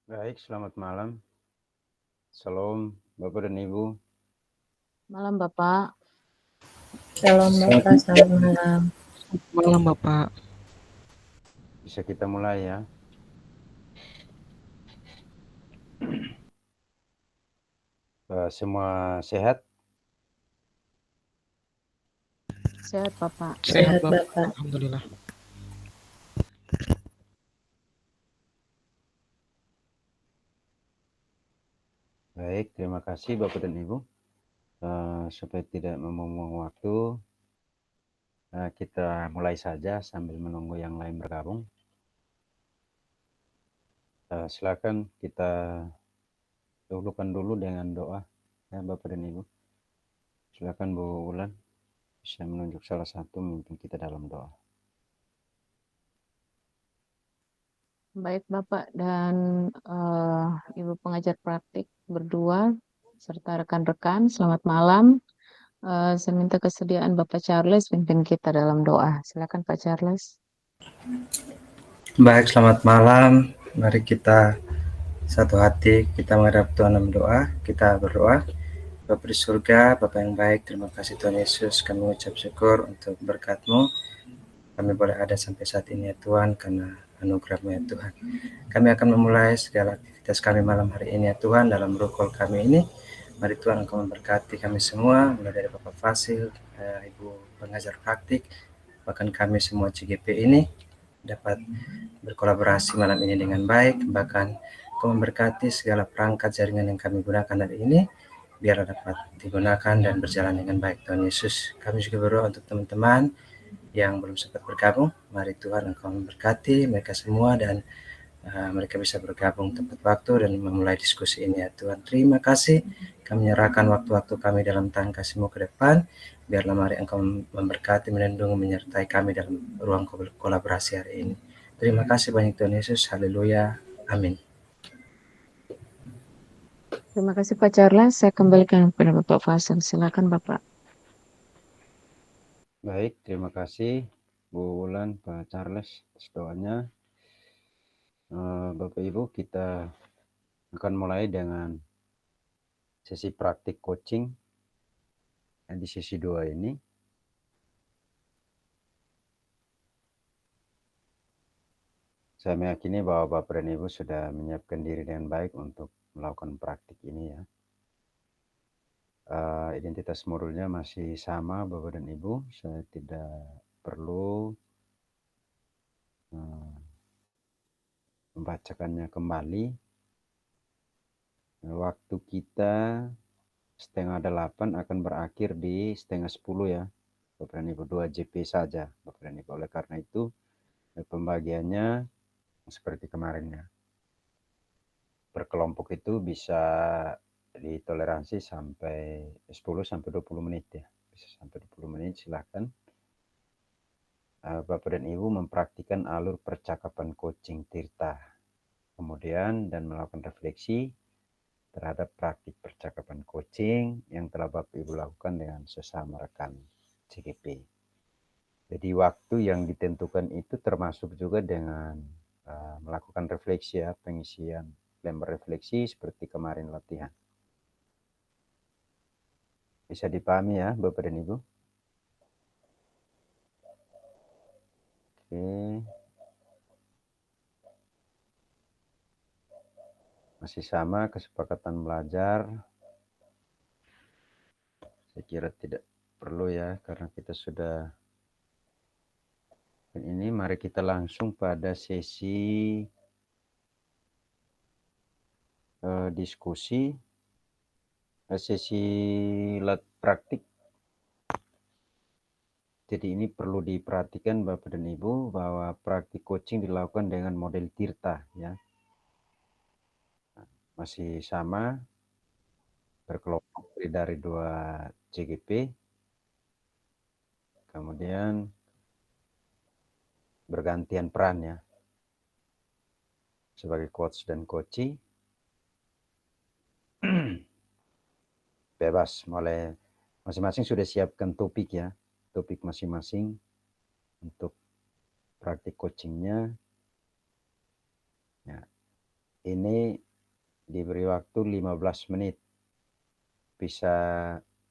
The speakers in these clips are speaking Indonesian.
Baik, selamat malam. Salam Bapak dan Ibu. Malam Bapak. Shalom Bapak, selamat malam. Malam Bapak. Bisa kita mulai ya. Semua sehat? Sehat Bapak. Sehat Sehat Bapak. Bapak. Alhamdulillah. Baik, terima kasih Bapak dan Ibu. Supaya tidak membuang waktu, kita mulai saja sambil menunggu yang lain bergabung. Silakan kita dahulukan dulu dengan doa ya Bapak dan Ibu. Silakan Bu Ulan bisa menunjuk salah satu memimpin kita dalam doa. Baik Bapak dan Ibu pengajar praktik berdua serta rekan-rekan, selamat malam. Saya minta kesediaan Bapak Charles pimpin kita dalam doa. Silakan Pak Charles. Baik, selamat malam. Mari kita satu hati, kita menghadap Tuhan dalam doa. Kita berdoa. Bapa di surga, Bapa yang baik, terima kasih Tuhan Yesus. Kami mengucap syukur untuk berkat-Mu. Kami boleh ada sampai saat ini ya Tuhan, karena anugerah-Mu ya Tuhan. Kami akan memulai segala aktivitas kami malam hari ini ya Tuhan, dalam rukul kami ini. Mari Tuhan Engkau memberkati kami semua, mulai dari Bapak Fasil, Ibu pengajar praktik, bahkan kami semua CGP ini dapat berkolaborasi malam ini dengan baik, bahkan Kau memberkati segala perangkat jaringan yang kami gunakan hari ini, biar dapat digunakan dan berjalan dengan baik Tuhan Yesus. Kami juga berdoa untuk teman-teman yang belum sempat bergabung, mari Tuhan Engkau memberkati mereka semua dan mereka bisa bergabung tepat waktu dan memulai diskusi ini ya Tuhan. Terima kasih, kami menyerahkan waktu-waktu kami dalam tangan kasih-Mu ke depan, biarlah mari Engkau memberkati, melindungi, menyertai kami dalam ruang kolaborasi hari ini. Terima kasih banyak Tuhan Yesus, haleluya, amin. Terima kasih Pak Charles. Saya kembalikan kepada Bapak Fasil. Silakan Bapak. Baik, terima kasih Bu Ulan, Pak Charles atas doanya. Bapak Ibu, kita akan mulai dengan sesi praktik coaching di sesi 2 ini. Saya meyakini bahwa Bapak dan Ibu sudah menyiapkan diri dengan baik untuk melakukan praktik ini ya. Identitas modulnya masih sama Bapak dan Ibu. Saya tidak perlu membacakannya kembali. Waktu kita 7:30 akan berakhir di 9:30 ya. Bapak dan Ibu, 2 JP saja Bapak dan Ibu. Oleh karena itu pembagiannya seperti kemarinnya. Berkelompok itu bisa ditoleransi sampai 10 sampai 20 menit ya. Bisa sampai 20 menit silahkan. Bapak dan Ibu mempraktikkan alur percakapan coaching Tirta. Kemudian dan melakukan refleksi terhadap praktik percakapan coaching yang telah Bapak Ibu lakukan dengan sesama rekan CGP. Jadi waktu yang ditentukan itu termasuk juga dengan melakukan refleksi ya, pengisian lembar refleksi seperti kemarin latihan. Bisa dipahami ya Bapak dan Ibu? Oke. Masih sama kesepakatan belajar. Saya kira tidak perlu ya, karena kita sudah. Dan ini mari kita langsung pada sesi diskusi, sesi praktik. Jadi ini perlu diperhatikan Bapak dan Ibu bahwa praktik coaching dilakukan dengan model Tirta ya. Masih sama, berkelompok dari 2 CGP, kemudian bergantian peran ya, sebagai coach dan coachee. Bebas, mulai masing-masing sudah siapkan topik ya, topik masing-masing untuk praktik coachingnya ya. ini diberi waktu 15 menit. Bisa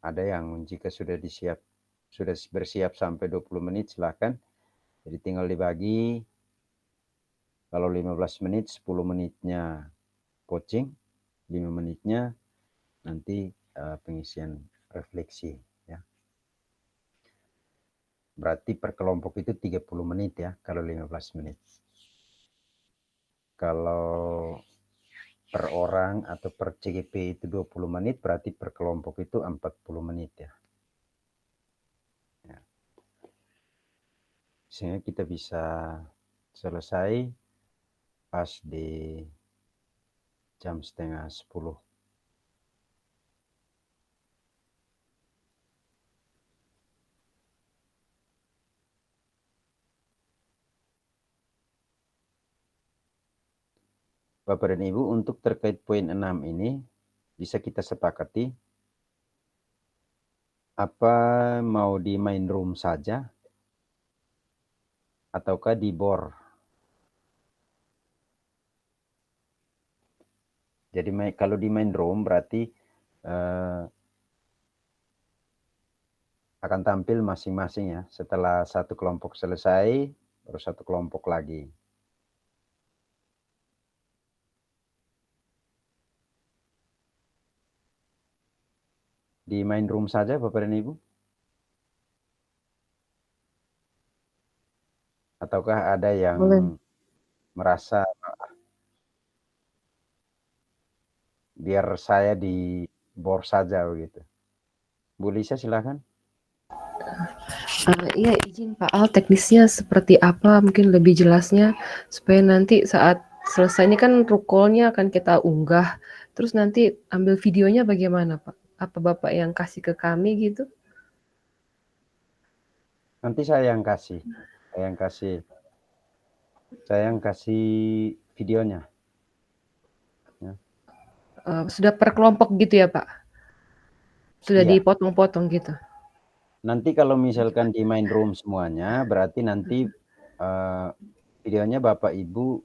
ada yang jika sudah bersiap sampai 20 menit silakan. Jadi tinggal dibagi, kalau 15 menit, 10 menitnya coaching, 5 menitnya nanti pengisian refleksi ya. Berarti per kelompok itu 30 menit ya kalau 15 menit. Kalau per orang atau per CGP itu 20 menit, berarti per kelompok itu 40 menit ya. Sehingga kita bisa selesai pas di jam 9:30. Bapak dan Ibu, untuk terkait poin 6 ini bisa kita sepakati apa mau di main room saja ataukah di bor. Jadi kalau di main room berarti akan tampil masing-masing ya. Setelah satu kelompok selesai, baru satu kelompok lagi. Di main room saja Bapak dan Ibu? Ataukah ada yang Boleh. merasa biar saya di bor saja begitu? Bu Lisa silakan. Iya izin Pak Al, teknisnya seperti apa mungkin lebih jelasnya supaya nanti saat selesai ini kan rukolnya akan kita unggah, terus nanti ambil videonya bagaimana Pak? Apa Bapak yang kasih ke kami gitu? Nanti saya yang kasih. Saya yang kasih videonya. Ya. Sudah per kelompok gitu ya Pak? Sudah Iya. dipotong-potong gitu? Nanti kalau misalkan di main room semuanya, berarti nanti videonya Bapak Ibu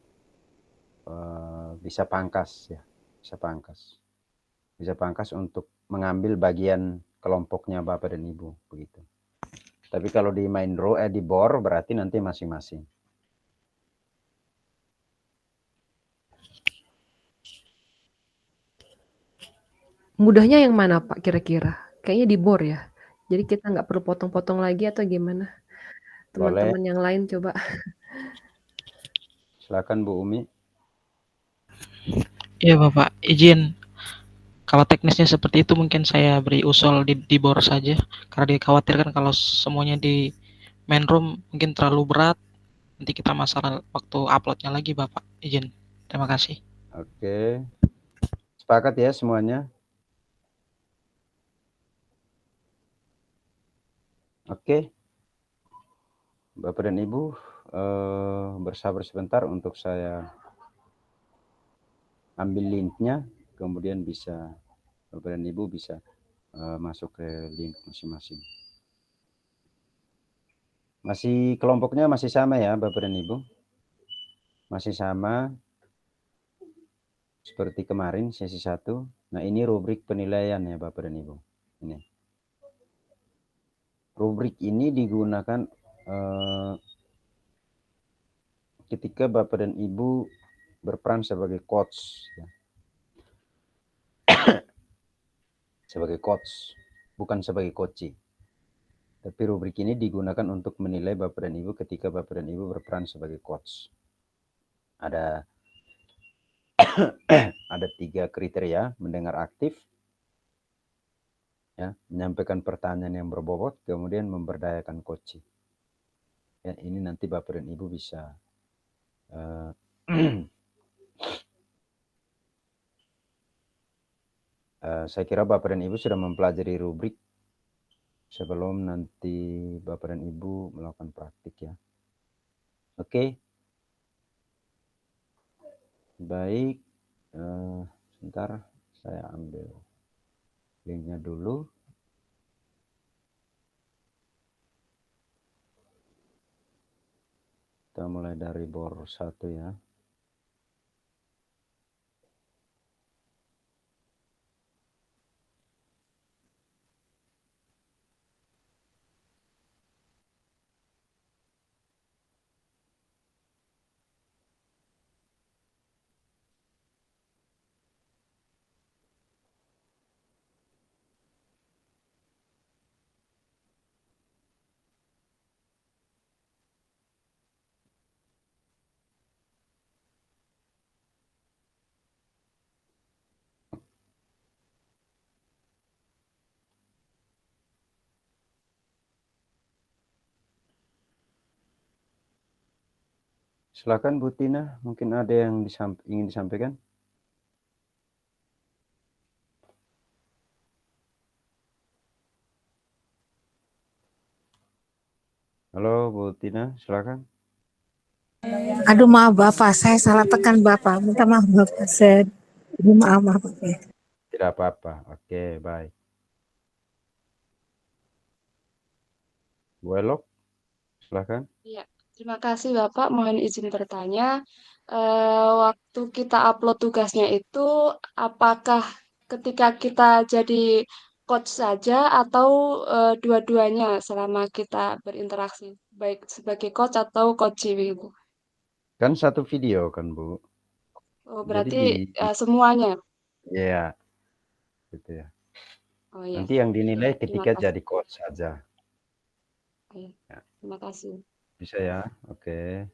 bisa pangkas ya, bisa pangkas untuk mengambil bagian kelompoknya Bapak dan Ibu begitu. Tapi kalau di di bor berarti nanti masing-masing. Mudahnya yang mana Pak kira-kira? Kayaknya di bor ya? Jadi kita nggak perlu potong-potong lagi atau gimana? Boleh, Teman-teman yang lain coba. silakan Bu Umi. Iya Bapak, izin. Kalau teknisnya seperti itu mungkin saya beri usul di bor saja. Karena dikhawatirkan kalau semuanya di main room mungkin terlalu berat. Nanti kita masalah waktu uploadnya lagi Bapak. Izin. Terima kasih. Oke. Sepakat ya semuanya? Oke. Bapak dan Ibu, bersabar sebentar untuk saya ambil linknya, kemudian bisa Bapak dan Ibu bisa masuk ke link masing-masing. Masih kelompoknya masih sama ya Bapak dan Ibu? Masih sama seperti kemarin sesi 1. Nah ini rubrik penilaian ya Bapak dan Ibu. Ini. Rubrik ini digunakan ketika Bapak dan Ibu berperan sebagai coach. Ya. Sebagai coach, bukan sebagai coachee. Tapi rubrik ini digunakan untuk menilai Bapak dan Ibu ketika Bapak dan Ibu berperan sebagai coach. Ada 3 kriteria: mendengar aktif, ya, menyampaikan pertanyaan yang berbobot, kemudian memberdayakan coachee. Ya, ini nanti Bapak dan Ibu bisa saya kira Bapak dan Ibu sudah mempelajari rubrik sebelum nanti Bapak dan Ibu melakukan praktik ya. Oke. Baik, sebentar saya ambil linknya dulu. Kita mulai dari bor 1 ya. Silakan Bu Tina, mungkin ada yang ingin disampaikan? Halo Bu Tina, silakan. Aduh maaf Bapak, saya salah tekan Bapak. Minta maaf Bapak, saya maaf Bapak. Tidak apa-apa. Oke, baik. Bu Elok, silakan. Ya, terima kasih Bapak. Mohon izin bertanya, waktu kita upload tugasnya itu, apakah ketika kita jadi coach saja atau dua-duanya selama kita berinteraksi, baik sebagai coach atau coachee begitu? Kan satu video kan Bu. Oh, Jadi berarti semuanya. ya gitu ya. Oh ya, Nanti yang dinilai terima ketika kasih. jadi coach saja. Oke, Ya, terima kasih. bisa ya. Oke.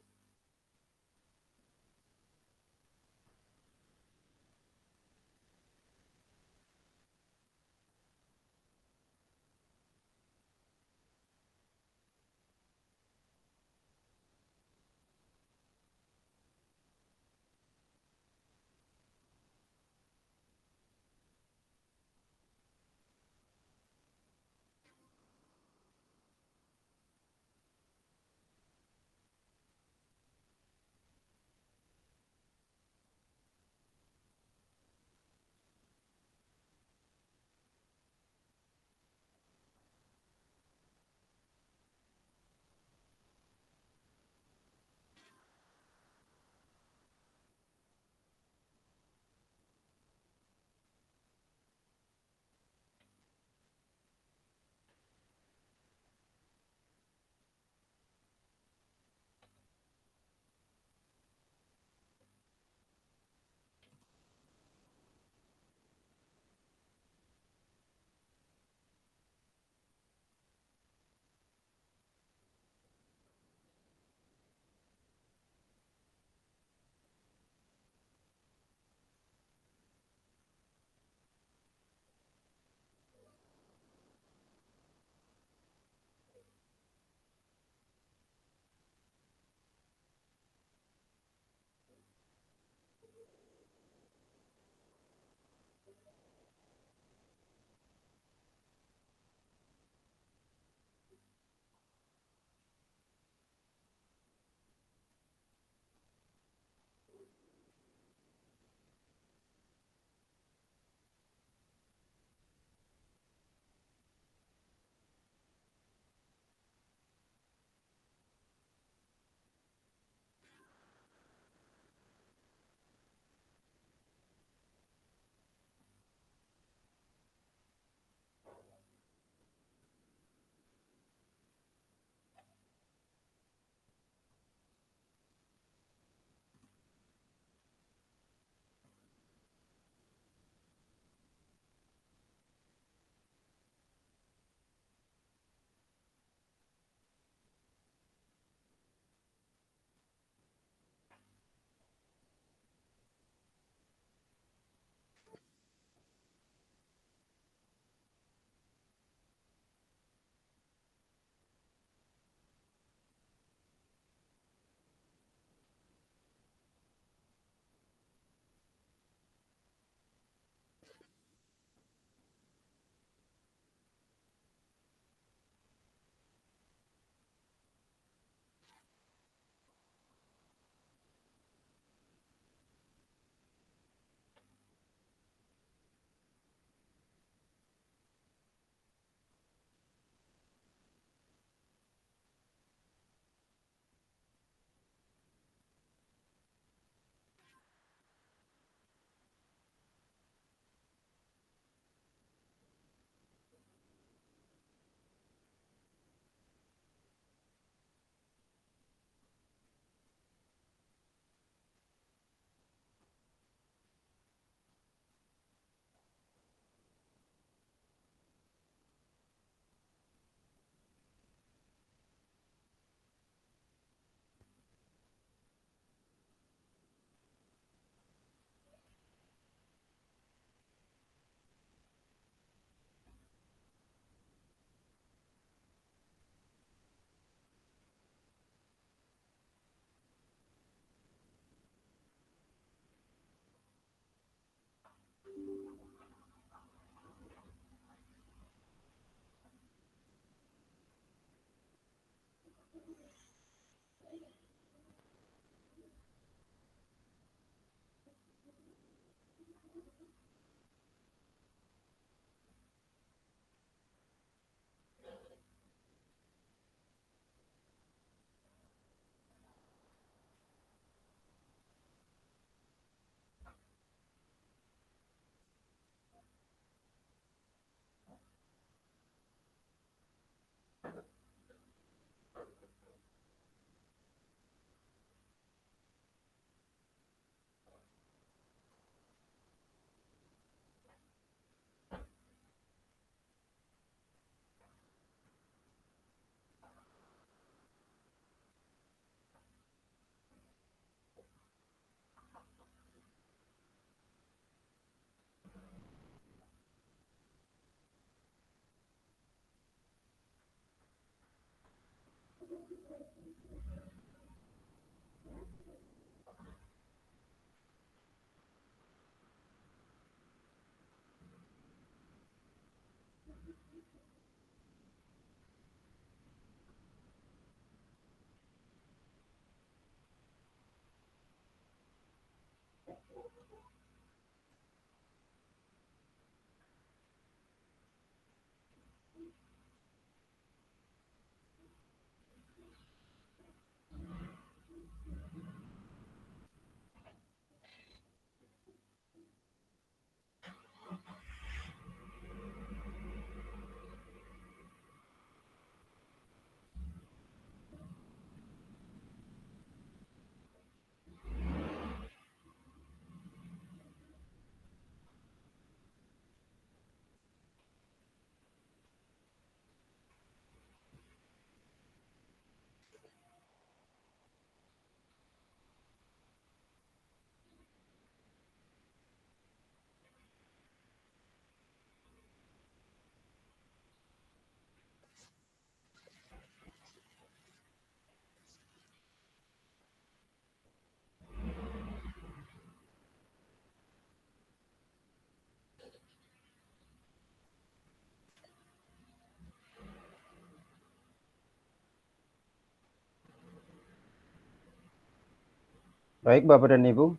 Baik, Bapak dan Ibu.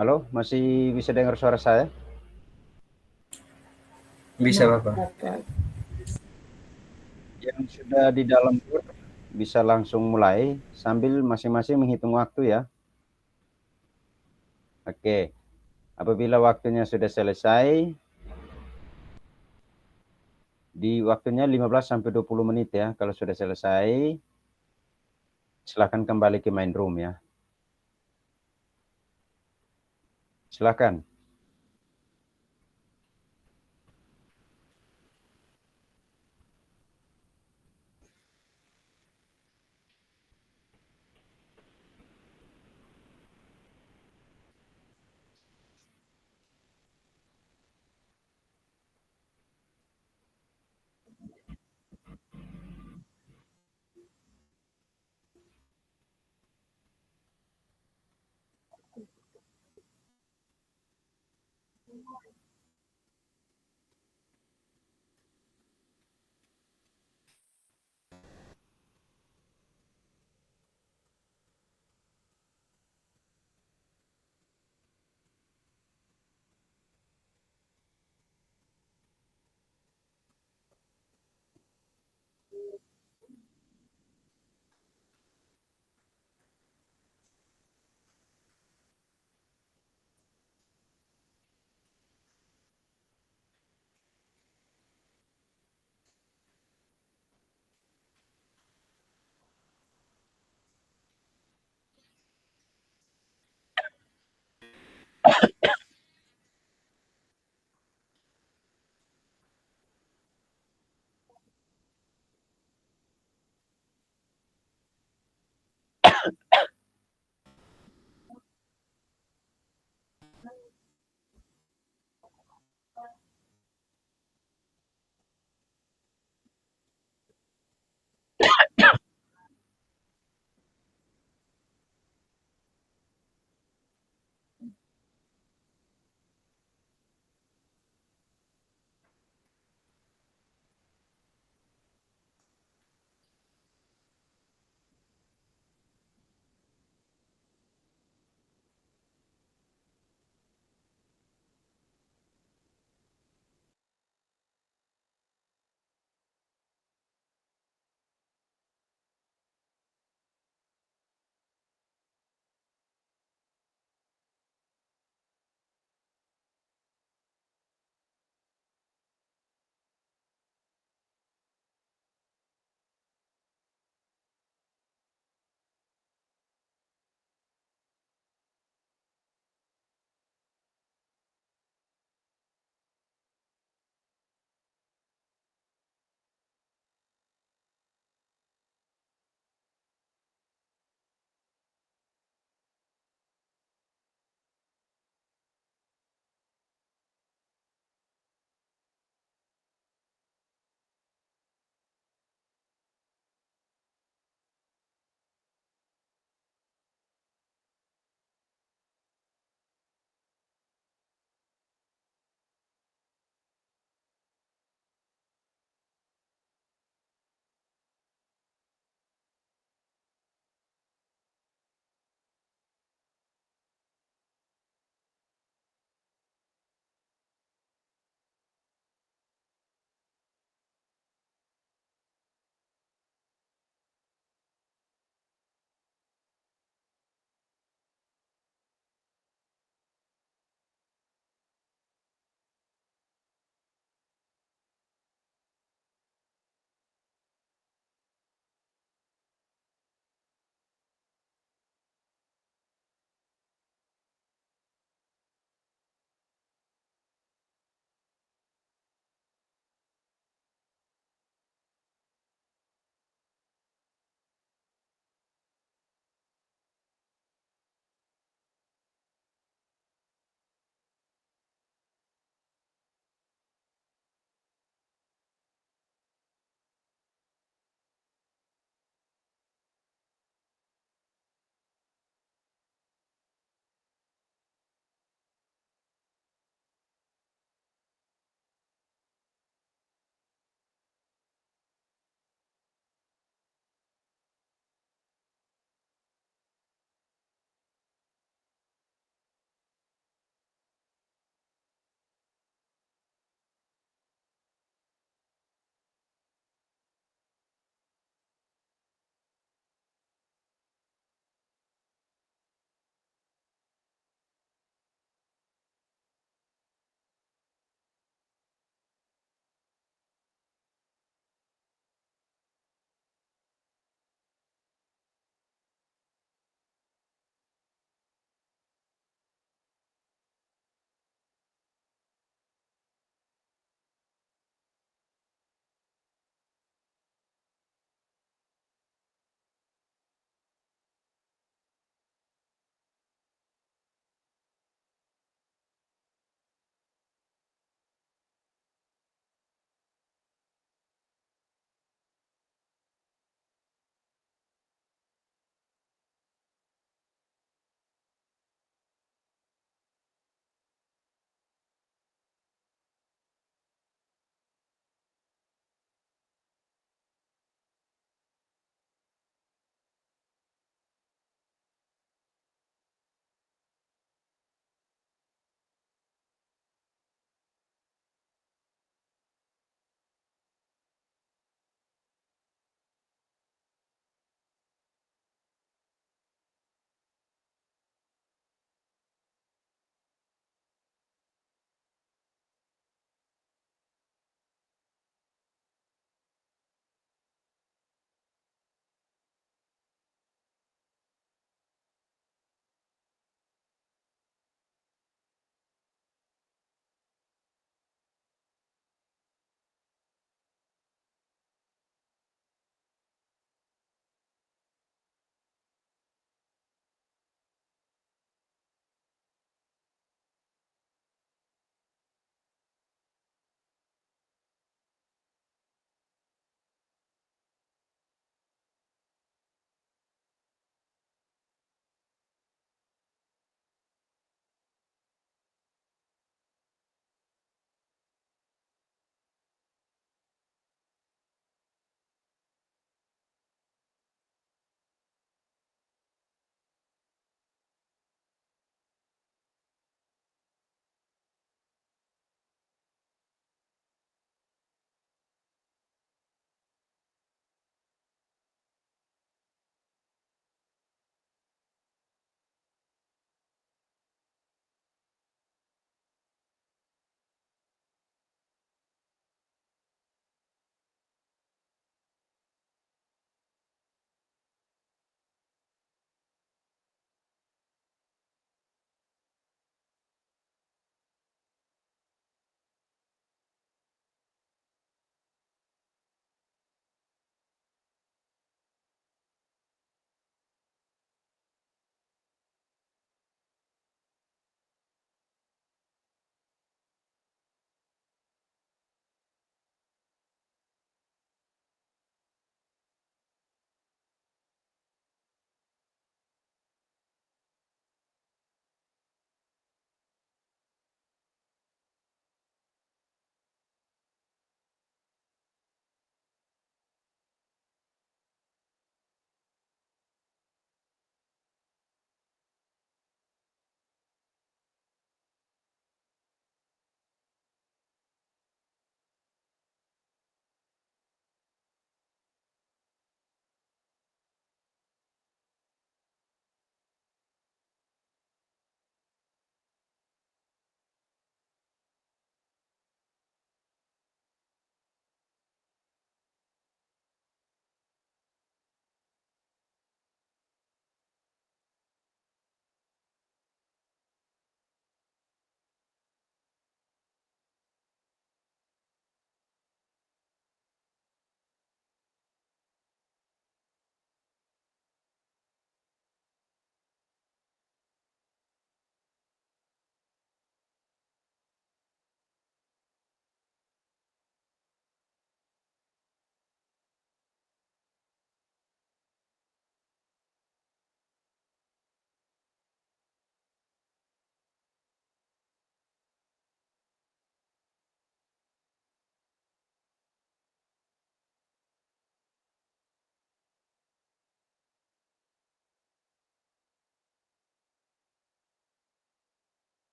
Halo, masih bisa dengar suara saya? Bisa, Bapak. Yang sudah di dalam Word bisa langsung mulai sambil masing-masing menghitung waktu ya. Oke, apabila waktunya sudah selesai, di waktunya 15 sampai 20 menit ya. Kalau sudah selesai, silakan kembali ke main room ya. Silakan.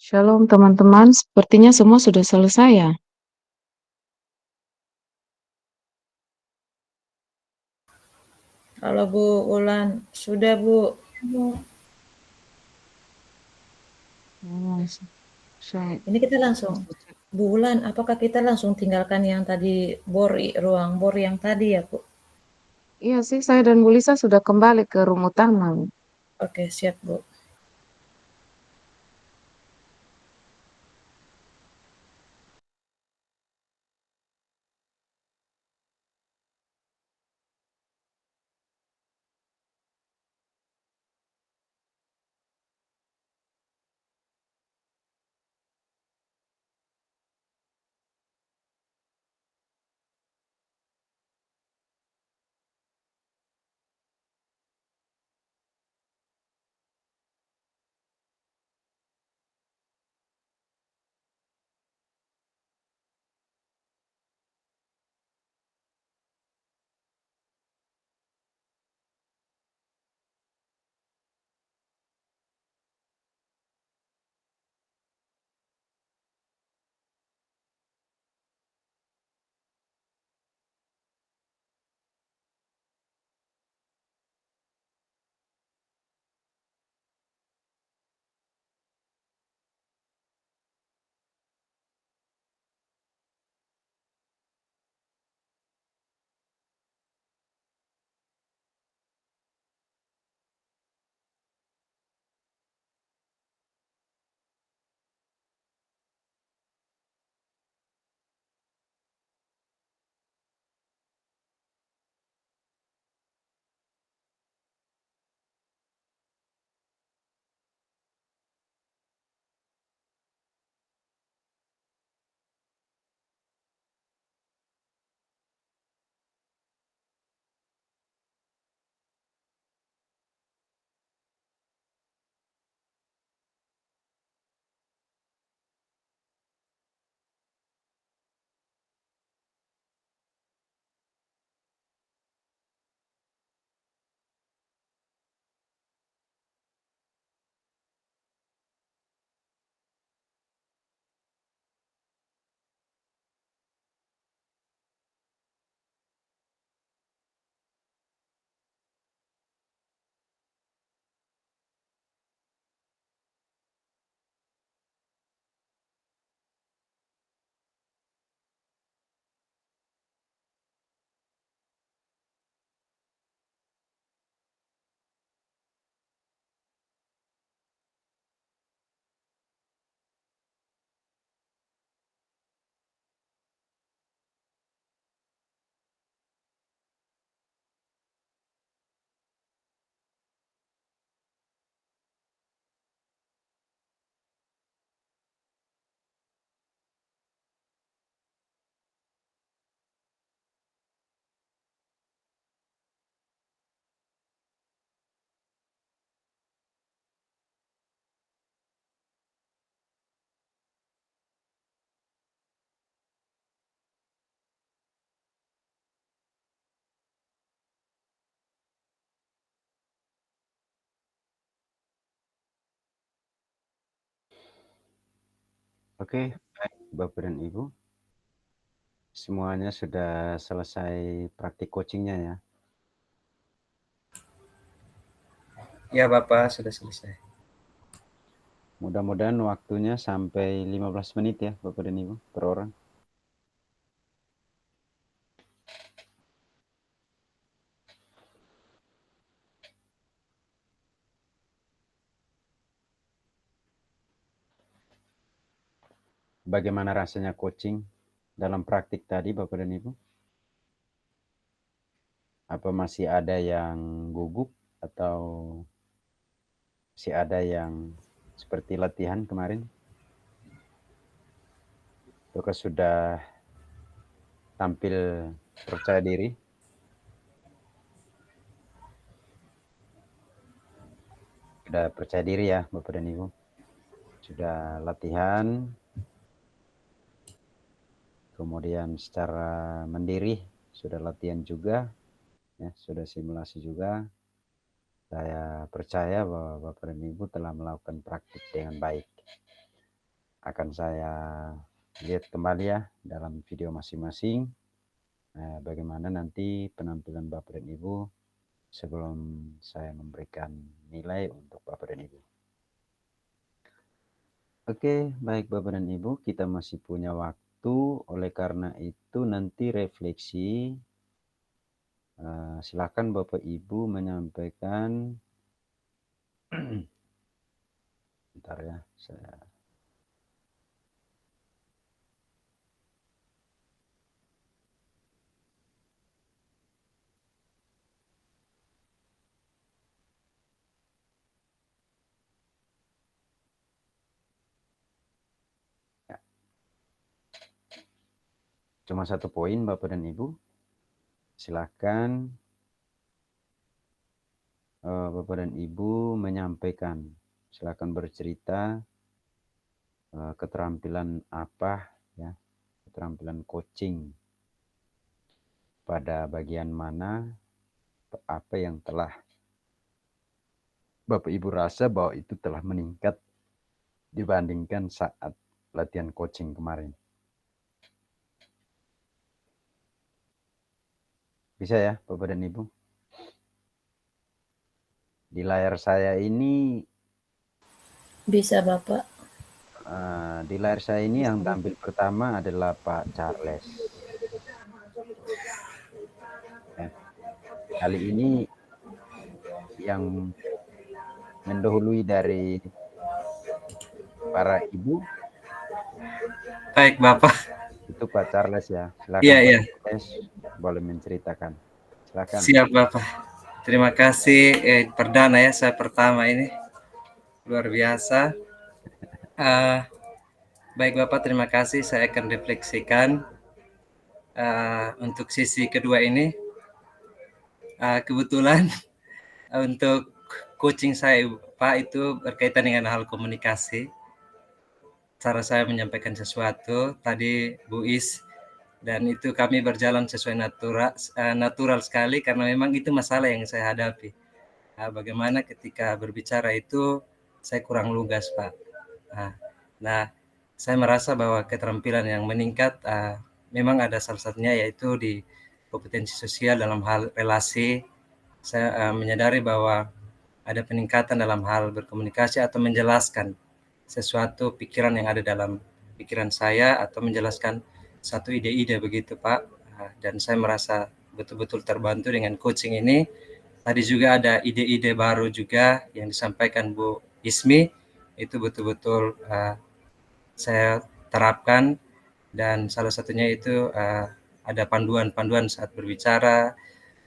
Shalom teman-teman, sepertinya semua sudah selesai ya. Halo Bu Ulan, sudah Bu. Oh, saya Ini kita langsung, Bu Ulan, apakah kita langsung tinggalkan yang tadi ruang bor yang tadi ya Bu? Iya sih, saya dan Bu Lisa sudah kembali ke room utama. Oke, siap Bu. Oke, baik Bapak dan Ibu. Semuanya sudah selesai praktik coachingnya ya. Ya Bapak, sudah selesai. Mudah-mudahan waktunya sampai 15 menit ya Bapak dan Ibu per orang. Bagaimana rasanya coaching dalam praktik tadi Bapak dan Ibu? Apa masih ada yang gugup atau masih ada yang seperti latihan kemarin? Ataukah sudah tampil percaya diri? Sudah percaya diri ya Bapak dan Ibu? Sudah latihan, kemudian secara mandiri sudah latihan juga, ya, sudah simulasi juga. Saya percaya bahwa Bapak dan Ibu telah melakukan praktik dengan baik. akan saya lihat kembali ya dalam video masing-masing bagaimana nanti penampilan Bapak dan Ibu sebelum saya memberikan nilai untuk Bapak dan Ibu. Oke, baik Bapak dan Ibu, kita masih punya waktu, oleh karena itu nanti refleksi, silakan Bapak Ibu menyampaikan, bentar ya, saya ya. Cuma satu poin Bapak dan Ibu, silakan Bapak dan Ibu menyampaikan, silakan bercerita keterampilan apa ya, keterampilan coaching pada bagian mana, apa yang telah Bapak Ibu rasa bahwa itu telah meningkat dibandingkan saat latihan coaching kemarin. Bisa ya Bapak dan Ibu? Di layar saya ini, Bisa Bapak. di layar saya ini yang tampil pertama adalah Pak Charles. Ya. Kali ini yang mendahului dari para ibu. Baik Bapak. Itu Pak Charles ya. Silakan Iya. Pak Charles, boleh menceritakan. Silakan. Siap Bapak. Terima kasih. Perdana ya, saya pertama ini. Luar biasa. Baik Bapak, terima kasih. Saya akan refleksikan untuk sisi kedua ini. Kebetulan untuk coaching saya Pak itu berkaitan dengan hal komunikasi. Cara saya menyampaikan sesuatu tadi Bu Is, dan itu kami berjalan sesuai natural sekali karena memang itu masalah yang saya hadapi. Bagaimana ketika berbicara itu saya kurang lugas Pak. Nah, saya merasa bahwa keterampilan yang meningkat memang ada salah satunya yaitu di kompetensi sosial dalam hal relasi. Saya menyadari bahwa ada peningkatan dalam hal berkomunikasi atau menjelaskan sesuatu pikiran yang ada dalam pikiran saya atau menjelaskan satu ide-ide begitu Pak. Dan saya merasa betul-betul terbantu dengan coaching ini. Tadi juga ada ide-ide baru juga yang disampaikan Bu Ismi, itu betul-betul saya terapkan, dan salah satunya itu ada panduan-panduan saat berbicara,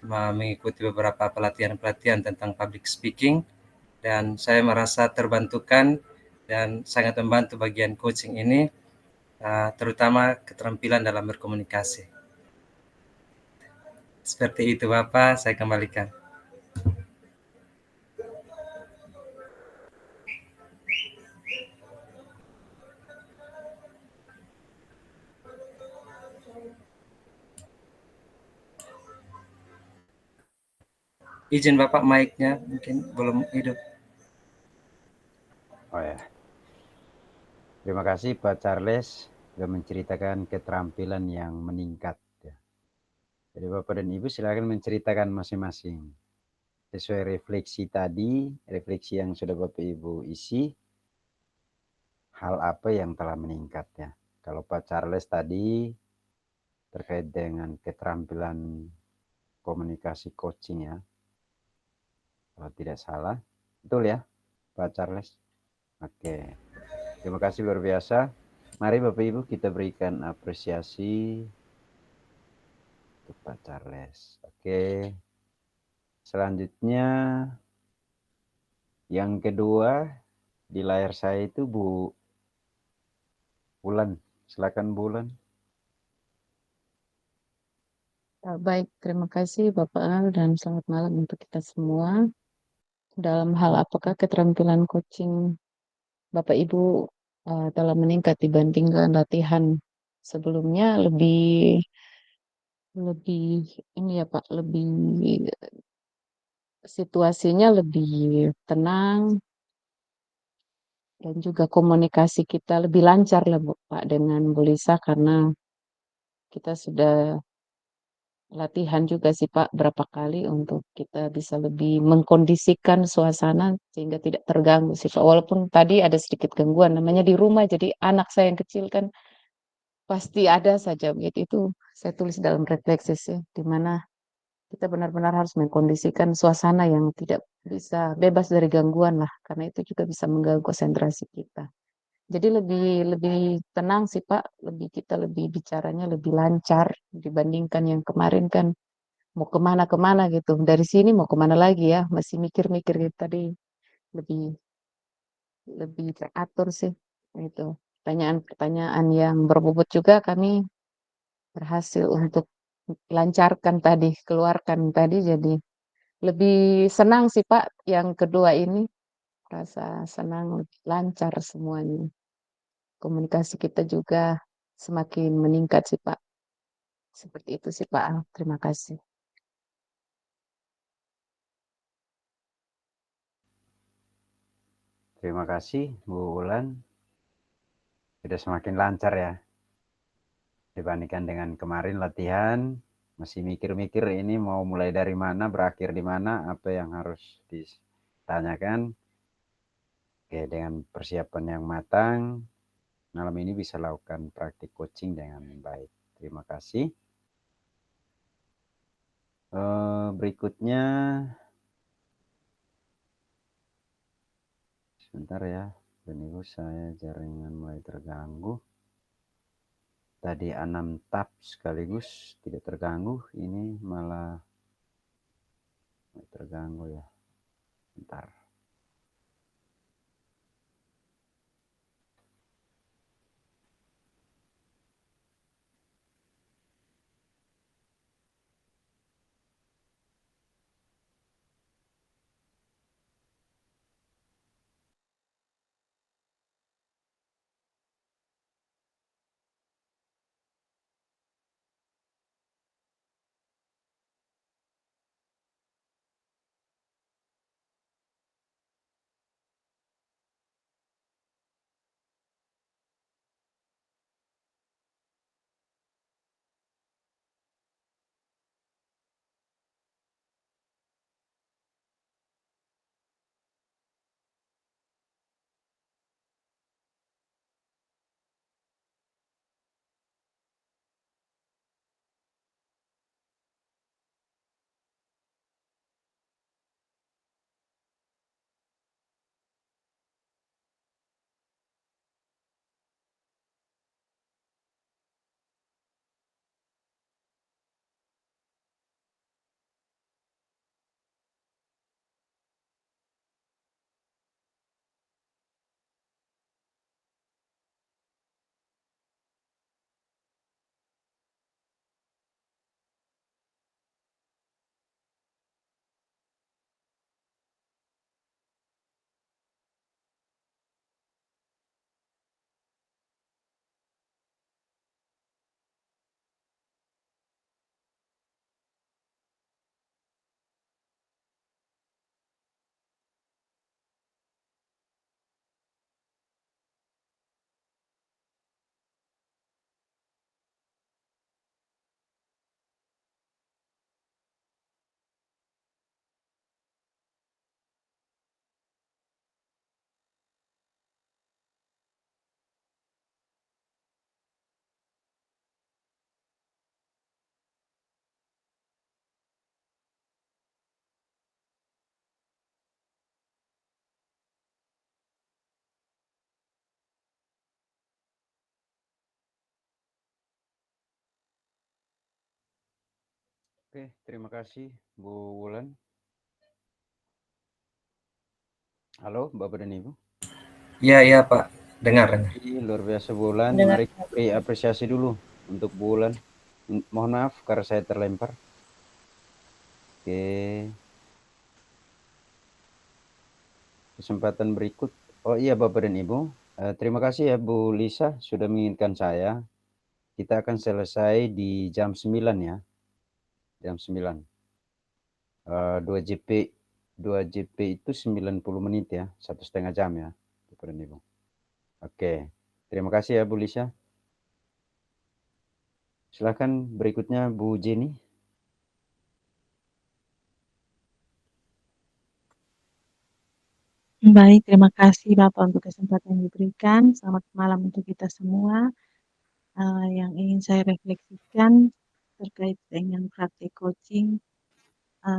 mengikuti beberapa pelatihan-pelatihan tentang public speaking, dan saya merasa terbantukan dan sangat membantu bagian coaching ini, terutama keterampilan dalam berkomunikasi. Seperti itu Bapak, saya kembalikan. Izin Bapak, mic-nya mungkin belum hidup. Oh ya. Terima kasih Pak Charles sudah menceritakan keterampilan yang meningkat. Ya. Jadi Bapak dan Ibu silakan menceritakan masing-masing. Sesuai refleksi tadi, refleksi yang sudah Bapak Ibu isi, hal apa yang telah meningkat ya. Kalau Pak Charles tadi terkait dengan keterampilan komunikasi coaching ya. Kalau tidak salah. Betul ya Pak Charles? Oke. Terima kasih luar biasa. Mari Bapak Ibu kita berikan apresiasi untuk Pak Charles. Oke. Selanjutnya yang kedua di layar saya itu Bu Bulan. Silakan Bulan. Baik, terima kasih Bapak Al dan selamat malam untuk kita semua. Dalam hal apakah keterampilan coaching Bapak Ibu telah meningkat dibandingkan latihan sebelumnya, lebih ini ya Pak, lebih situasinya lebih tenang, dan juga komunikasi kita lebih lancar lah Pak dengan Bu Lisa karena kita sudah latihan juga sih Pak berapa kali untuk kita bisa lebih mengkondisikan suasana sehingga tidak terganggu sih Pak. Walaupun tadi ada sedikit gangguan namanya di rumah jadi anak saya yang kecil kan pasti ada saja begitu itu saya tulis dalam refleksi sih di mana kita benar-benar harus mengkondisikan suasana yang tidak bisa bebas dari gangguan lah karena itu juga bisa mengganggu konsentrasi kita. Jadi lebih lebih tenang sih Pak, kita lebih bicaranya lebih lancar dibandingkan yang kemarin kan mau kemana-kemana gitu. Dari sini mau kemana lagi ya, masih mikir-mikir gitu tadi lebih lebih teratur sih itu. Pertanyaan-pertanyaan yang berbobot juga kami berhasil untuk lancarkan tadi, keluarkan tadi jadi lebih senang sih Pak yang kedua ini. Rasa senang, lebih lancar semuanya. Komunikasi kita juga semakin meningkat sih Pak. Seperti itu sih Pak. Terima kasih. Terima kasih Bu Wulan. Sudah semakin lancar ya. Dibandingkan dengan kemarin latihan, masih mikir-mikir ini mau mulai dari mana, berakhir di mana, apa yang harus ditanyakan. Oke, dengan persiapan yang matang, malam ini bisa lakukan praktik coaching dengan baik. Terima kasih. Berikutnya, sebentar ya, Ibu saya jaringan mulai terganggu. Tadi 6 tab sekaligus tidak terganggu, ini malah terganggu ya. Bentar. Oke, terima kasih Bu Wulan. Halo Bapak dan Ibu. Iya, iya Pak, dengar. Luar biasa Bu Wulan. Dengar. Mari beri apresiasi dulu untuk Bu Wulan. Mohon maaf karena saya terlempar. Oke. Kesempatan berikut. Oh iya Bapak dan Ibu, terima kasih ya Bu Lisa sudah menginginkan saya. Kita akan selesai di jam 9 ya. Jam 9. 2 JP itu 90 menit ya, 1,5 jam ya. Bapak dan Ibu. Oke, terima kasih ya Bu Lisha. Silakan berikutnya Bu Jenny. Baik, terima kasih Bapak untuk kesempatan yang diberikan. Selamat malam untuk kita semua. Yang ingin saya refleksikan terkait dengan praktik coaching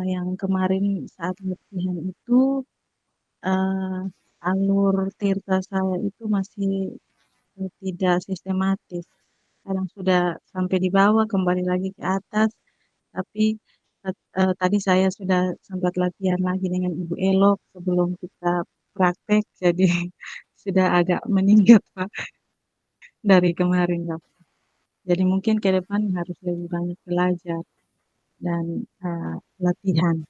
yang kemarin saat latihan itu alur tirta saya itu masih tidak sistematis. Kadang sudah sampai di bawah, kembali lagi ke atas, tapi tadi saya sudah sempat latihan lagi dengan Ibu Elok sebelum kita praktek, jadi sudah agak meningkat Pak dari kemarin Pak. Jadi mungkin ke depan harus lebih banyak belajar dan latihan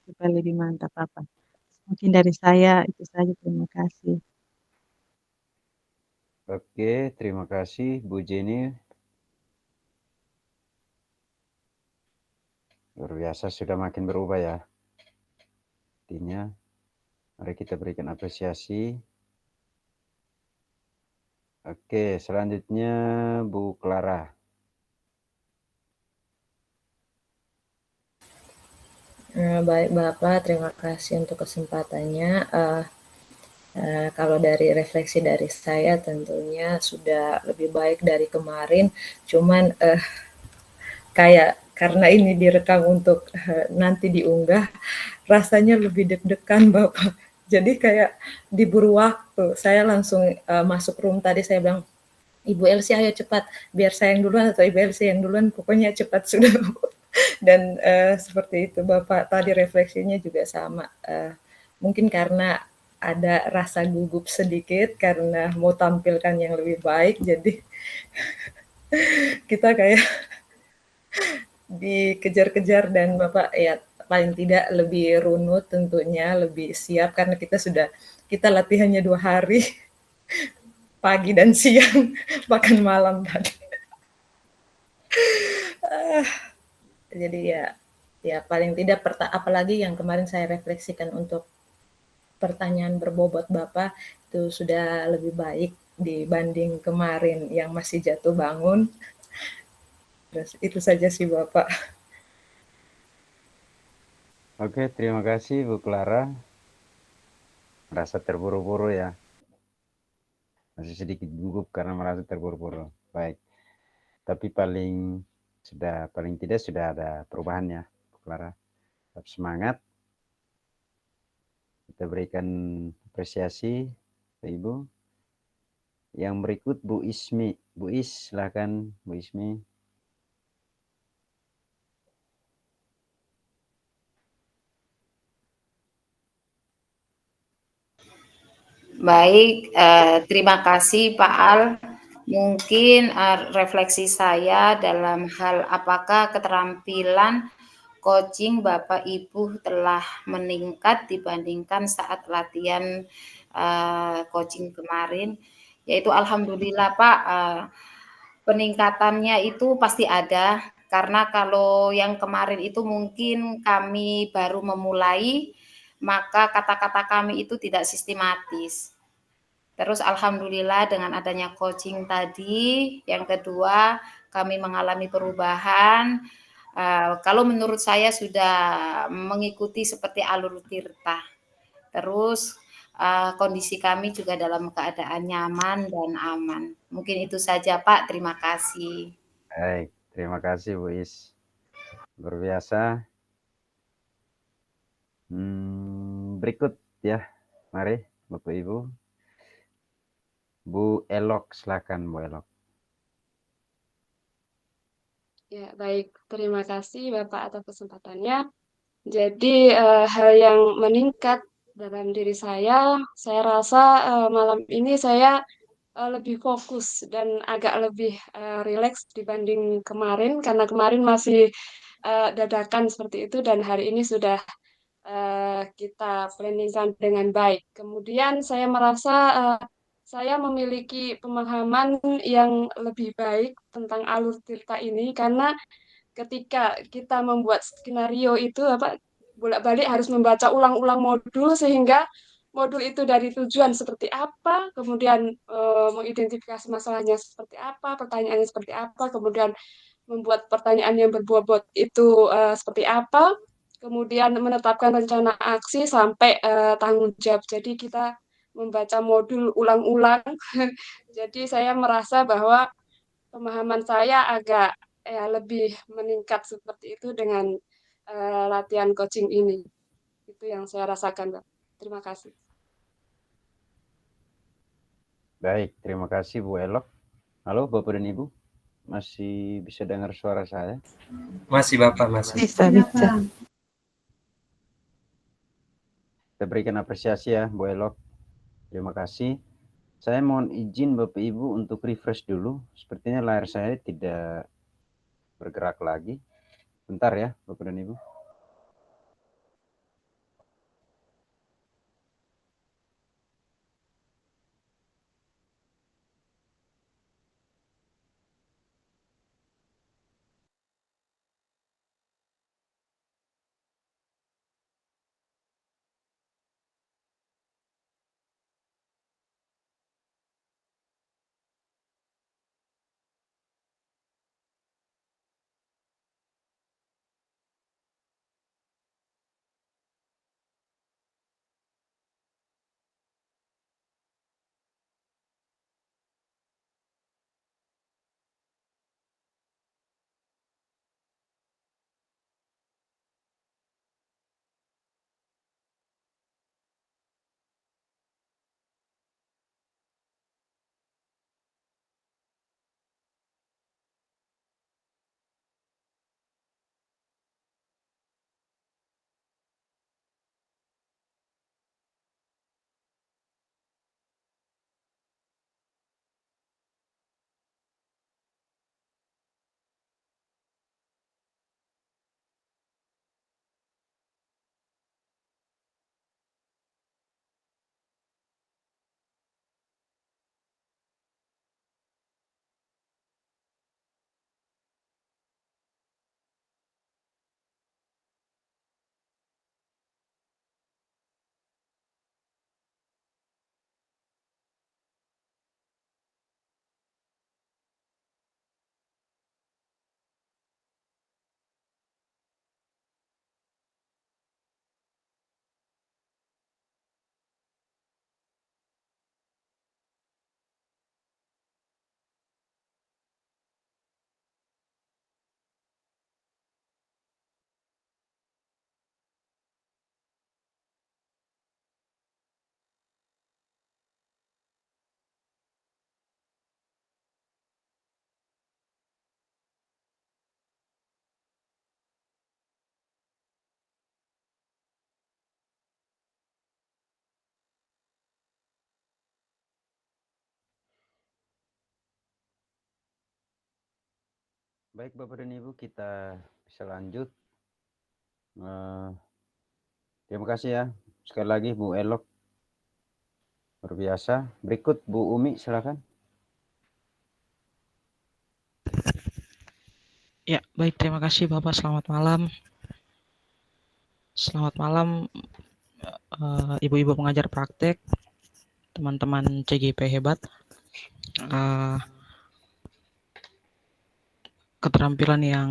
supaya lebih mantap Pak. Mungkin dari saya itu saja, terima kasih. Oke, terima kasih Bu Jenny. Luar biasa, sudah makin berubah ya. Artinya, mari kita berikan apresiasi. Oke, selanjutnya Bu Clara. Baik Bapak, terima kasih untuk kesempatannya. Kalau dari refleksi dari saya tentunya sudah lebih baik dari kemarin, cuman kayak karena ini direkam untuk nanti diunggah, rasanya lebih deg-degan Bapak. Jadi kayak diburu waktu. Saya langsung masuk room tadi, saya bilang, Ibu Elsie ayo cepat, biar saya yang duluan atau Ibu Elsie yang duluan, pokoknya cepat sudah. Dan seperti itu Bapak, tadi refleksinya juga sama. Mungkin karena ada rasa gugup sedikit karena mau tampilkan yang lebih baik, jadi kita kayak dikejar-kejar dan Bapak ya paling tidak lebih runut tentunya, lebih siap karena kita latihannya 2 hari, pagi dan siang, bahkan malam tadi. Jadi ya paling tidak apalagi yang kemarin saya refleksikan untuk pertanyaan berbobot Bapak itu sudah lebih baik dibanding kemarin yang masih jatuh bangun. Terus itu saja sih Bapak. Oke, terima kasih Bu Clara. Merasa terburu-buru ya. Masih sedikit gugup karena merasa terburu-buru. Baik. Tapi paling tidak sudah ada perubahan ya, Bu Clara. Tetap semangat. Kita berikan apresiasi ke Ibu. Yang berikut Bu Ismi. Bu Is, silakan Bu Ismi. Baik, terima kasih Pak Al. Mungkin refleksi saya dalam hal apakah keterampilan coaching Bapak Ibu telah meningkat dibandingkan saat latihan coaching kemarin, yaitu alhamdulillah Pak, peningkatannya itu pasti ada, karena kalau yang kemarin itu mungkin kami baru memulai, maka kata-kata kami itu tidak sistematis. Terus alhamdulillah dengan adanya coaching tadi, yang kedua kami mengalami perubahan. Kalau menurut saya sudah mengikuti seperti alur tirta. Terus kondisi kami juga dalam keadaan nyaman dan aman. Mungkin itu saja Pak, terima kasih. Baik, terima kasih Bu Is. Luar biasa. Berikut ya, mari Bapak Ibu. Bu Elok, silakan Bu Elok. Ya, baik. Terima kasih Bapak atas kesempatannya. Jadi hal yang meningkat dalam diri saya rasa malam ini saya lebih fokus dan agak lebih rileks dibanding kemarin, karena kemarin masih dadakan seperti itu dan hari ini sudah kita planningkan dengan baik. Kemudian saya merasa saya memiliki pemahaman yang lebih baik tentang alur tirta ini, karena ketika kita membuat skenario itu bolak-balik harus membaca ulang-ulang modul, sehingga modul itu dari tujuan seperti apa, kemudian mengidentifikasi masalahnya seperti apa, pertanyaannya seperti apa, kemudian membuat pertanyaan yang berbobot itu seperti apa, kemudian menetapkan rencana aksi sampai tanggung jawab. Jadi kita membaca modul ulang-ulang. Jadi saya merasa bahwa pemahaman saya agak lebih meningkat seperti itu dengan latihan coaching ini. Itu yang saya rasakan, Pak. Terima kasih. Baik, terima kasih Bu Elok. Halo Bapak dan Ibu, masih bisa dengar suara saya? Masih Bapak, masih. Bisa. Kita berikan apresiasi ya Bu Elok. Terima kasih. Saya mohon izin Bapak Ibu untuk refresh dulu. Sepertinya layar saya tidak bergerak lagi. Bentar ya Bapak dan Ibu. Baik Bapak dan Ibu, kita bisa lanjut. Terima kasih ya. Sekali lagi Bu Elok. Luar biasa. Berikut Bu Umi, silakan. Ya, baik, terima kasih Bapak. Selamat malam. Selamat malam ibu-ibu pengajar praktek, teman-teman CGP hebat. Keterampilan yang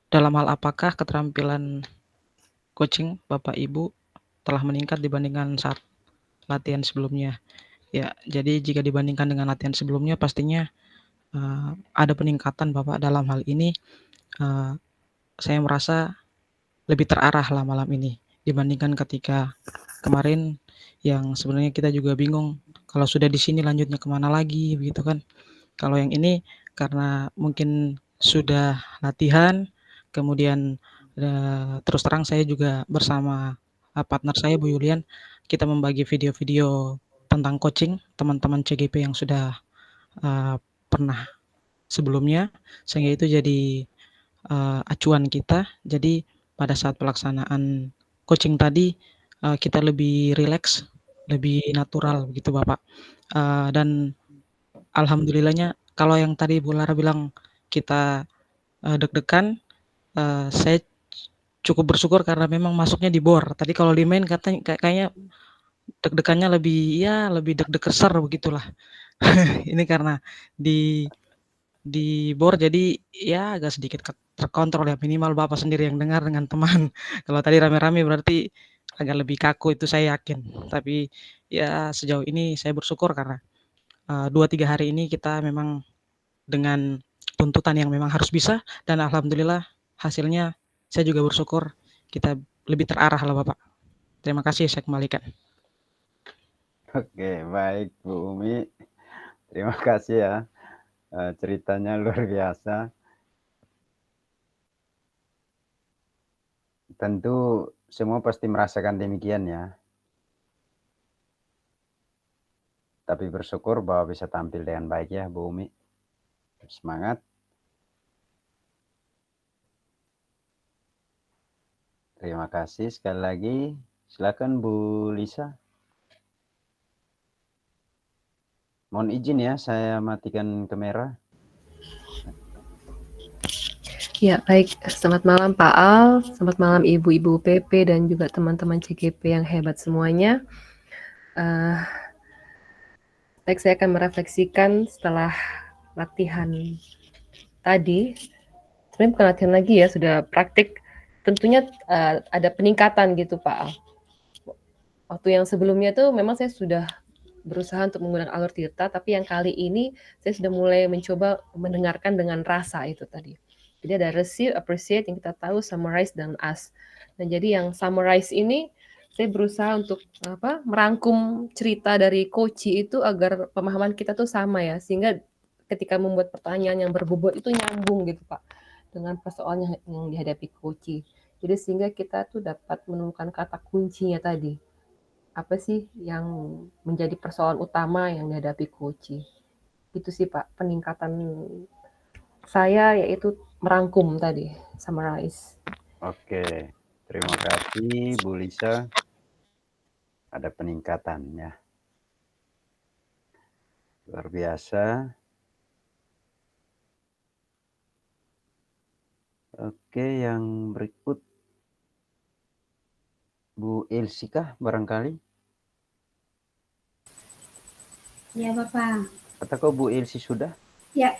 dalam hal apakah keterampilan coaching Bapak Ibu telah meningkat dibandingkan saat latihan sebelumnya? Ya, jadi jika dibandingkan dengan latihan sebelumnya pastinya ada peningkatan Bapak dalam hal ini. Saya merasa lebih terarah lah malam ini dibandingkan ketika kemarin yang sebenarnya kita juga bingung kalau sudah di sini lanjutnya kemana lagi begitu kan. Kalau yang ini karena mungkin sudah latihan, kemudian terus terang saya juga bersama partner saya Bu Yulian, kita membagi video-video tentang coaching teman-teman CGP yang sudah pernah sebelumnya, sehingga itu jadi acuan kita. Jadi pada saat pelaksanaan coaching tadi kita lebih rileks, lebih natural begitu Bapak. Dan alhamdulillahnya kalau yang tadi Bu Lara bilang kita deg-degan, saya cukup bersyukur karena memang masuknya di BOR. Tadi kalau di main kayaknya deg-degannya lebih deg-deger begitulah. Ini karena di BOR jadi ya agak sedikit terkontrol ya, minimal Bapak sendiri yang dengar dengan teman. Kalau tadi rame-rame berarti agak lebih kaku, itu saya yakin. Tapi ya sejauh ini saya bersyukur karena 2-3 hari ini kita memang dengan tuntutan yang memang harus bisa, dan alhamdulillah hasilnya saya juga bersyukur kita lebih terarah lah Bapak. Terima kasih, saya kembalikan. Oke, baik Bu Umi. Terima kasih ya. Ceritanya luar biasa. Tentu semua pasti merasakan demikian ya. Tapi bersyukur bahwa bisa tampil dengan baik ya Bu Umi. Semangat. Terima kasih sekali lagi. Silakan Bu Lisa. Mohon izin ya, saya matikan kamera. Ya, baik. Selamat malam Pak Al, selamat malam Ibu-Ibu PP dan juga teman-teman CGP yang hebat semuanya. Baik, saya akan merefleksikan setelah latihan tadi. Sebenarnya bukan latihan lagi ya, sudah praktik. Tentunya ada peningkatan gitu Pak Al. Waktu yang sebelumnya tuh memang saya sudah berusaha untuk menggunakan alur tirta, tapi yang kali ini saya sudah mulai mencoba mendengarkan dengan rasa itu tadi. Jadi ada receive, appreciate yang kita tahu, summarize, dan ask. Dan jadi yang summarize ini saya berusaha untuk merangkum cerita dari Koci itu agar pemahaman kita tuh sama ya, sehingga ketika membuat pertanyaan yang berbobot itu nyambung gitu Pak dengan persoalan yang dihadapi Koci. Jadi sehingga kita tuh dapat menemukan kata kuncinya tadi. Apa sih yang menjadi persoalan utama yang dihadapi Koci. Itu sih Pak, peningkatan saya yaitu merangkum tadi, summarize. Oke, terima kasih Bu Lisa. Ada peningkatan ya. Luar biasa. Oke, yang berikut Bu Elsi kah barangkali? Ya Bapak. Atau Bu Elsi sudah? Ya,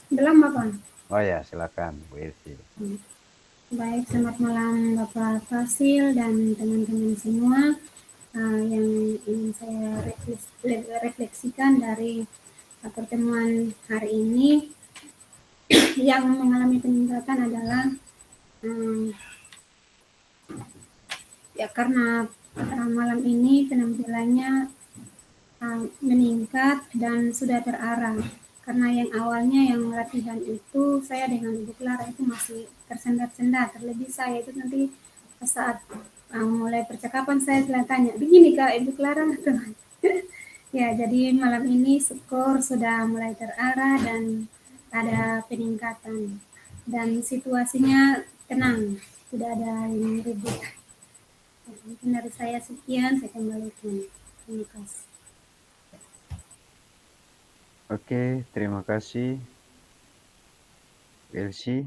belum Bapak. Oh ya, silakan Bu Elsi. Baik, selamat malam Bapak Fasil dan teman-teman semua. Yang ingin saya refleksikan dari pertemuan hari ini yang mengalami peningkatan adalah ya karena malam ini penampilannya meningkat dan sudah terarah, karena yang awalnya yang latihan itu saya dengan Ibu Clara itu masih tersendat-sendat, terlebih saya itu nanti saat mulai percakapan saya tanya, begini Kak Ibu Clara ya, jadi malam ini skor sudah mulai terarah dan ada peningkatan dan situasinya tenang, tidak ada yang ribut. Mungkin dari saya sekian, saya kembalikan. Terima kasih. Oke, terima kasih Elsi.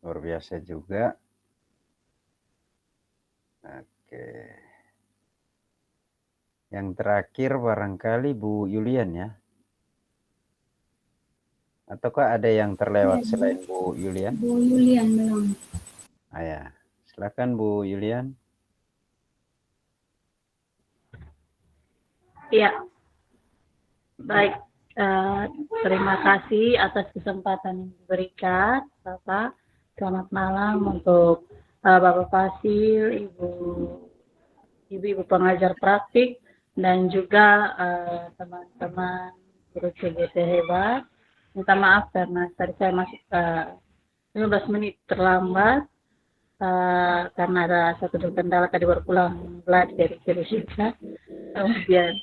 Luar biasa juga. Oke. Yang terakhir barangkali Bu Yulian ya. Ataukah ada yang terlewat selain Bu Yulian? Bu Yulian belum. Ya, silakan Bu Yulian. Ya, baik. Terima kasih atas kesempatan yang diberikan, Bapak. Selamat malam untuk Bapak Fasil, Ibu pengajar praktik, dan juga teman-teman guru CGP hebat. Minta maaf karena tadi saya masuk 15 menit terlambat karena ada satu kendala tadi baru pulang belajar dari Jerusalem. Kemudian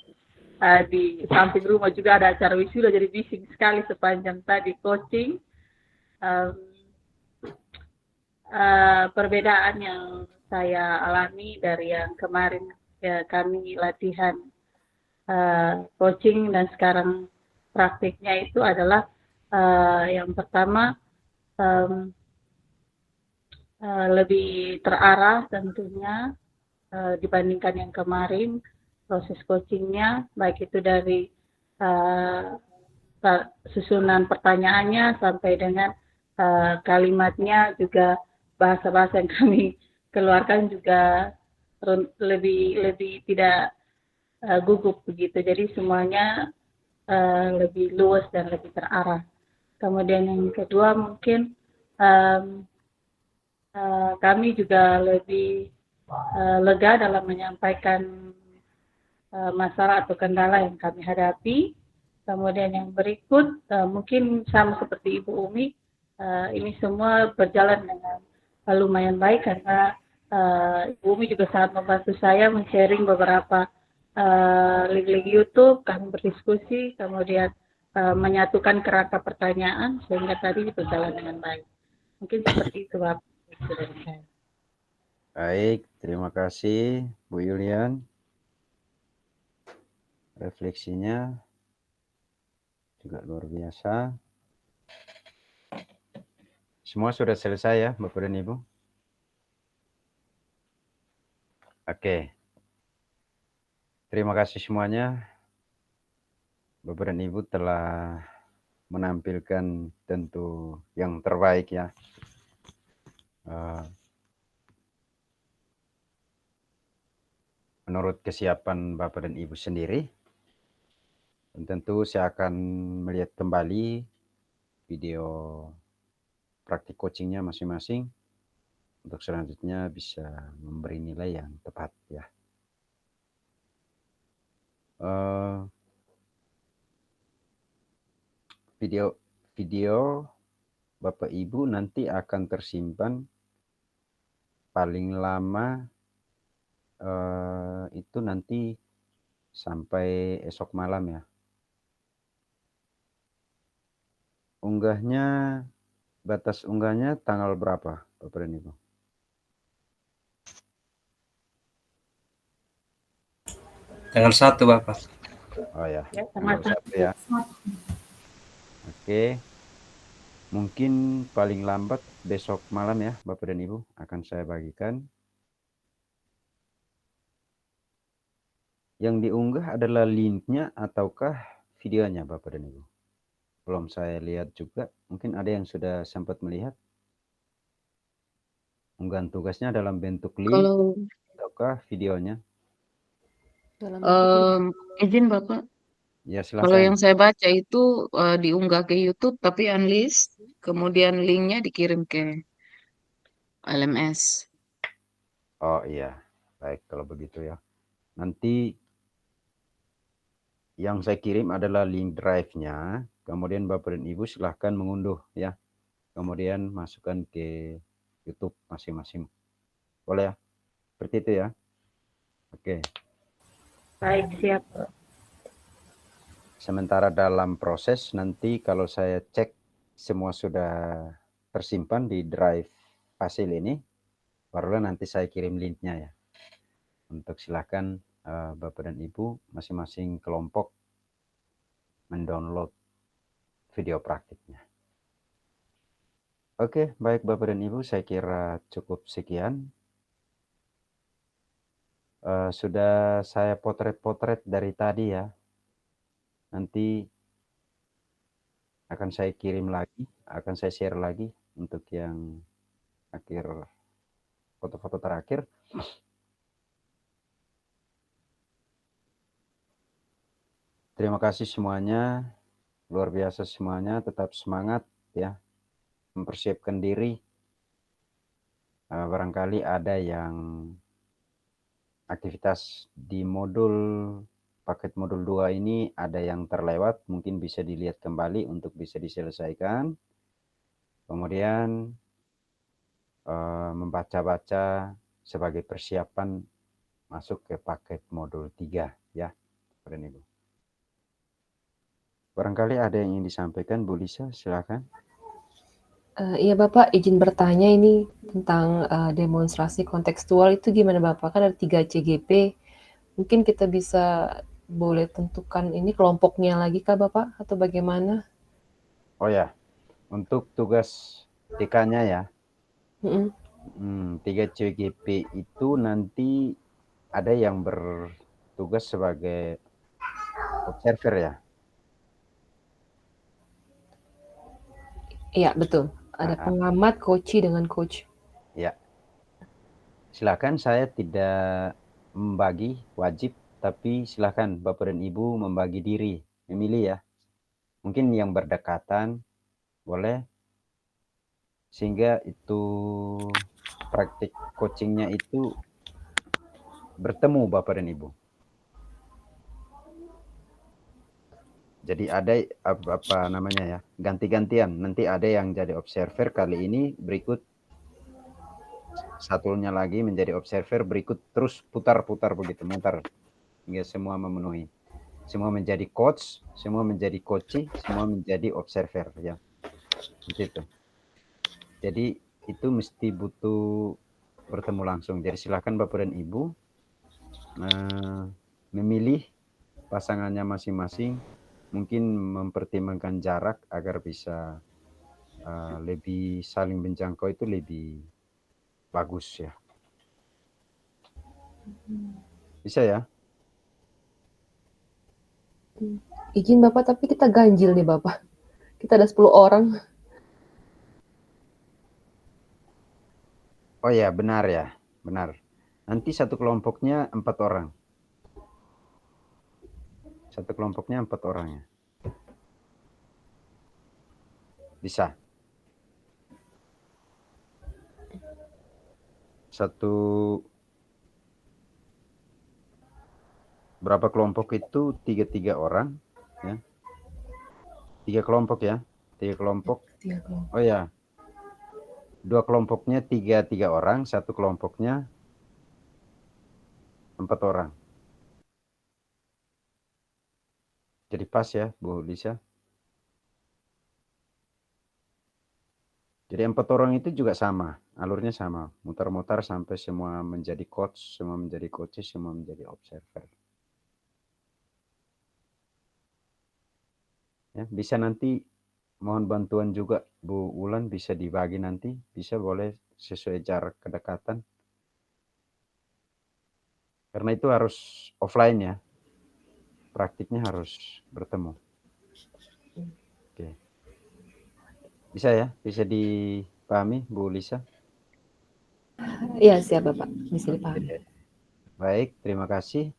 di samping rumah juga ada acara wisuda, jadi bising sekali sepanjang tadi coaching. Perbedaan yang saya alami dari yang kemarin ya, kami latihan coaching dan sekarang praktiknya itu adalah yang pertama lebih terarah tentunya dibandingkan yang kemarin. Proses coachingnya baik itu dari susunan pertanyaannya sampai dengan kalimatnya, juga bahasa-bahasa yang kami keluarkan juga lebih tidak gugup begitu. Jadi semuanya lebih luas dan lebih terarah. Kemudian yang kedua mungkin kami juga lebih lega dalam menyampaikan masalah atau kendala yang kami hadapi. Kemudian yang berikut mungkin sama seperti Ibu Umi, ini semua berjalan dengan lumayan baik karena Ibu Umi juga sangat membantu saya men-sharing beberapa link-link YouTube, kami berdiskusi, kemudian menyatukan kerangka pertanyaan sehingga tadi berjalan dengan baik. Mungkin seperti itu Bapak dari saya. Baik, terima kasih Bu Yulian. Refleksinya juga luar biasa. Semua sudah selesai ya, Bapak dan Ibu? Oke. Terima kasih semuanya. Bapak dan Ibu telah menampilkan tentu yang terbaik ya. Menurut kesiapan Bapak dan Ibu sendiri. Dan tentu saya akan melihat kembali video praktik coachingnya masing-masing untuk selanjutnya bisa memberi nilai yang tepat ya. Video Bapak Ibu nanti akan tersimpan paling lama itu nanti sampai esok malam ya. Batas unggahnya tanggal berapa Bapak dan Ibu? Tanggal 1 Bapak. Oh ya, tanggal 1 ya. Oke. Mungkin paling lambat besok malam ya Bapak dan Ibu akan saya bagikan. Yang diunggah adalah linknya ataukah videonya Bapak dan Ibu? Belum saya lihat juga, mungkin ada yang sudah sempat melihat. Unggahan tugasnya dalam bentuk link ataukah videonya? Izin Bapak. Ya Kalau yang silakan. saya baca itu diunggah ke YouTube tapi unlist, kemudian linknya dikirim ke LMS. Oh iya, baik kalau begitu ya. Nanti yang saya kirim adalah link drive-nya, kemudian Bapak dan Ibu silahkan mengunduh ya. Kemudian masukkan ke YouTube masing-masing. Boleh ya? Seperti itu ya. Oke. Baik, siap. Sementara dalam proses nanti kalau saya cek semua sudah tersimpan di drive hasil ini, barulah nanti saya kirim linknya ya. Untuk silahkan Bapak dan Ibu masing-masing kelompok mendownload video praktiknya. Oke, baik Bapak dan Ibu, saya kira cukup sekian. Sudah saya potret-potret dari tadi ya. Nanti akan saya kirim lagi, akan saya share lagi untuk yang akhir foto-foto terakhir. Terima kasih semuanya, luar biasa semuanya, tetap semangat ya, mempersiapkan diri. Barangkali ada yang aktivitas di paket modul 2 ini ada yang terlewat, mungkin bisa dilihat kembali untuk bisa diselesaikan. Kemudian membaca-baca sebagai persiapan masuk ke paket modul 3 ya, Bapak dan Ibu. Barangkali ada yang ingin disampaikan, Bu Lisa, silakan. Iya Bapak, izin bertanya ini tentang demonstrasi kontekstual itu gimana Bapak? Kan ada 3 CGP, mungkin kita bisa boleh tentukan ini kelompoknya lagi kah Bapak atau bagaimana? Oh ya, untuk tugas TK-nya ya. 3 CGP itu nanti ada yang bertugas sebagai observer ya? Iya, betul. Ada pengamat, coach dengan coach. Ya. Silakan, saya tidak membagi wajib, tapi silakan Bapak dan Ibu membagi diri, memilih ya. Mungkin yang berdekatan boleh, sehingga itu praktik coachingnya itu bertemu Bapak dan Ibu. Jadi ada apa namanya ya, ganti-gantian. Nanti ada yang jadi observer kali ini, berikut satunya lagi menjadi observer, berikut terus putar-putar begitu, mutar hingga semua memenuhi. Semua menjadi coach, semua menjadi coachee, semua menjadi observer ya. Begitu. Jadi itu mesti butuh bertemu langsung. Jadi silakan Bapak dan Ibu memilih pasangannya masing-masing, mungkin mempertimbangkan jarak agar bisa lebih saling menjangkau, itu lebih bagus ya. Bisa ya? Izin Bapak, tapi kita ganjil nih Bapak. Kita ada 10 orang. Oh ya, benar ya, benar. Nanti satu kelompoknya 4 orang. Satu kelompoknya 4 orang ya. Bisa. Berapa kelompok itu? 3 orang ya. 3 kelompok ya. 3 kelompok. Oh ya. 2 kelompoknya 3 orang, satu kelompoknya 4 orang. Jadi pas ya, Bu Lisa. Jadi 4 orang itu juga sama, alurnya sama, mutar-mutar sampai semua menjadi coach, semua menjadi coaches, semua menjadi observer. Ya, bisa nanti mohon bantuan juga Bu Ulan, bisa dibagi nanti, bisa boleh sesuai jarak kedekatan. Karena itu harus offline ya, praktiknya harus bertemu. Oke. Bisa ya, bisa dipahami Bu Lisa? Iya, siap Bapak, bisa dipahami. Baik, terima kasih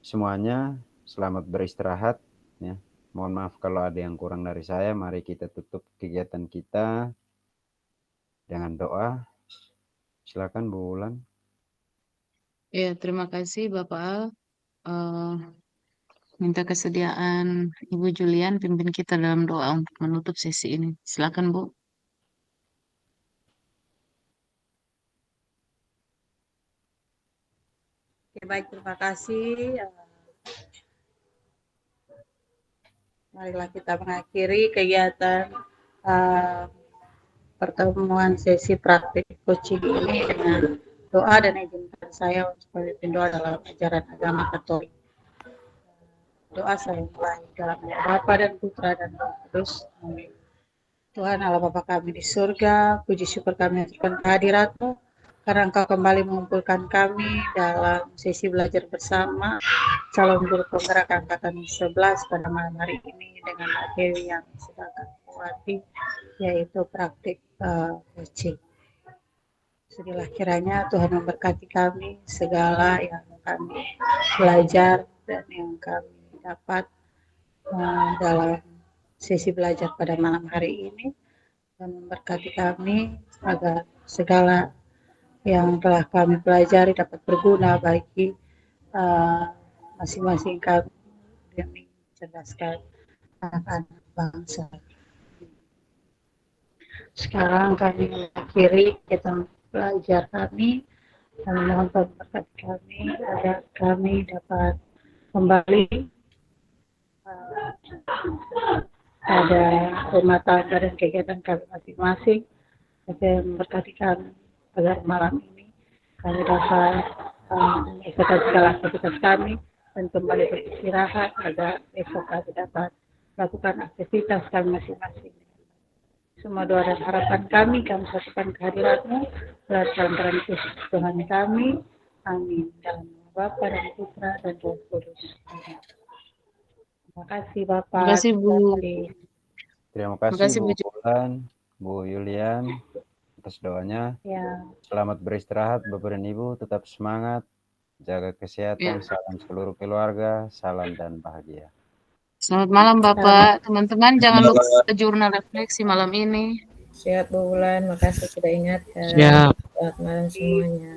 semuanya, selamat beristirahat ya. Mohon maaf kalau ada yang kurang dari saya. Mari kita tutup kegiatan kita dengan doa. Silakan Bu Ulan. Ya, terima kasih Bapak Al. Minta kesediaan Ibu Julian pimpin kita dalam doa untuk menutup sesi ini. Silakan Bu. Oke, baik, terima kasih. Marilah kita mengakhiri kegiatan pertemuan sesi praktik coaching ini dengan doa, dan izinkan saya untuk memimpin doa dalam ajaran agama Katolik. Doa saya mulai dalam nama Bapa dan Putra dan Roh Kudus. Amin. Tuhan Allah Bapa kami di surga, puji syukur kami aturkan kehadirat-Mu, karena Engkau kembali mengumpulkan kami dalam sesi belajar bersama calon guru penggerak angkatan 11 pada malam hari ini dengan materi yang sedang kami lewati, yaitu praktik coaching. Sudilah kiranya Tuhan memberkati kami segala yang kami belajar dan yang kami dapat dalam sesi belajar pada malam hari ini, dan memberkati kami agar segala yang telah kami pelajari dapat berguna bagi masing-masing kami demi mencerdaskan anak-anak bangsa. Sekarang kami mengakhiri kita belajar kami dan mohon berkat kami agar kami dapat kembali pada rumah tangga dan kegiatan kami masing-masing, dan memberkati kami agar malam ini kami dapat mengikuti segala aktivitas kami dan kembali beristirahat agar besok kami dapat melakukan aktivitas kami masing-masing. Semua doa dan harapan kami satukan kehadirat-Mu lewat dalam Kristus Tuhan kami. Amin. Dalam nama Bapa dan Putra dan Roh Kudus. Amin. Terima kasih Bapak. Terima kasih Bu. Terima Terima kasih kasih Bu Bu. Bulan, Bu Yulian atas doanya. Ya. Selamat beristirahat Bapak dan Ibu, tetap semangat, jaga kesehatan, salam seluruh keluarga, salam dan bahagia. Selamat malam Bapak. Teman-teman jangan lupa jurnal refleksi malam ini. Siap Bu Bulan, makasih sudah ingatkan. Siap. Selamat malam semuanya.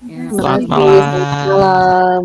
Ya, Selamat selamat malam. malam.